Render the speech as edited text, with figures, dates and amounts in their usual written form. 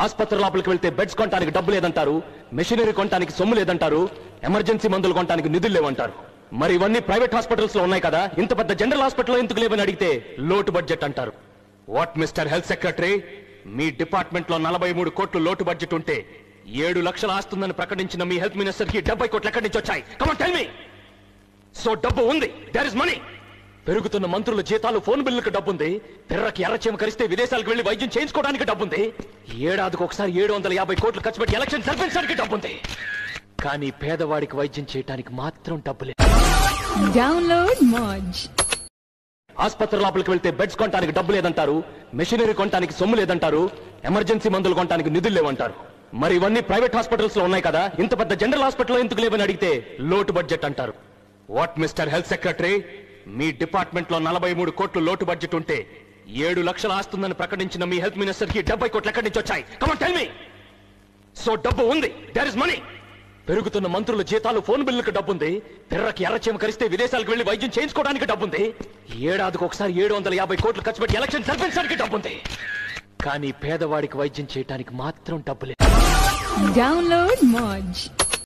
ఆసుపత్రి లోపలికి వెళ్తే బెడ్స్ కొనడానికి డబ్బు లేదంటారు, మెషినరీ కొనడానికి సొమ్ము లేదంటారు, ఎమర్జెన్సీ మందులు కొనడానికి నిధులు లేవంటారు. మరి ఇవన్నీ ప్రైవేట్ హాస్పిటల్స్ లో ఉన్నాయి కదా, ఇంత పెద్ద జనరల్ హాస్పిటల్ ఎందుకు లేవని అడిగితే లోటు బడ్జెట్ అంటారు. What mister health secretary, me department లో 43 కోట్లు లోటు బడ్జెట్ ఉంటే 7 లక్షలు ఆస్తుందని ప్రకటించిన మీ హెల్త్ మినిస్టర్ కి 70 కోట్లు ఎక్కడి నుంచి వచ్చాయి? Come on tell me. So డబ్బు ఉంది, దేర్ ఇస్ మనీ. పెరుగుతున్న మంత్రుల జీతాలు, ఫోన్ బిల్లులకు డబ్బుంది. పిర్రకి ఎర్రచీమ కరిస్తే విదేశాలకు వెళ్లి వైద్యం చేయించుకోవడానికి డబ్బుంది. ఏడాదికి ఒకసారి 750 కోట్లు ఖర్చు పెట్టి ఎలక్షన్ జరిపించడానికి డబ్బుంది. కానీ పేదవాడికి వైద్యం చేయడానికి మాత్రం డబ్బు లేదు. డౌన్లోడ్ మోజ్. ఆసుపత్రి లోపలికి వెళ్తే బెడ్స్ కొనడానికి డబ్బు లేదంటారు, మెషినరీ కొనడానికి సొమ్ము లేదంటారు, ఎమర్జెన్సీ మందులు కొనడానికి నిధులు లేవంటారు. మరి ఇవన్నీ ప్రైవేట్ హాస్పిటల్స్ లో ఉన్నాయి కదా, ఇంత పెద్ద జనరల్ హాస్పిటల్ ఎందుకు లేవని అడిగితే లోటు బడ్జెట్ అంటారు. What mister health secretary, me department లో 43 కోట్లు లోటు బడ్జెట్ ఉంటే 7 లక్షలు ఆస్తుందని ప్రకటించిన మీ హెల్త్ మినిస్టర్ కి 70 కోట్లు ఎక్కడి నుంచి వచ్చాయి? Come on tell me. So డబ్బు ఉంది, దేర్ ఇస్ మనీ. పెరుగుతున్న మంత్రుల జీతాలు, ఫోన్ బిల్లులకు డబ్బుంది. పిర్రకి ఎర్రచీమ కరిస్తే విదేశాలకు వెళ్లి వైద్యం చేయించుకోవడానికి డబ్బుంది. ఏడాదికి ఒకసారి 750 కోట్లు ఖర్చు పెట్టి ఎలక్షన్ జరిపించడానికి డబ్బుంది. కానీ పేదవాడికి వైద్యం చేయడానికి మాత్రం డబ్బు లేదు. డౌన్లోడ్ మోజ్.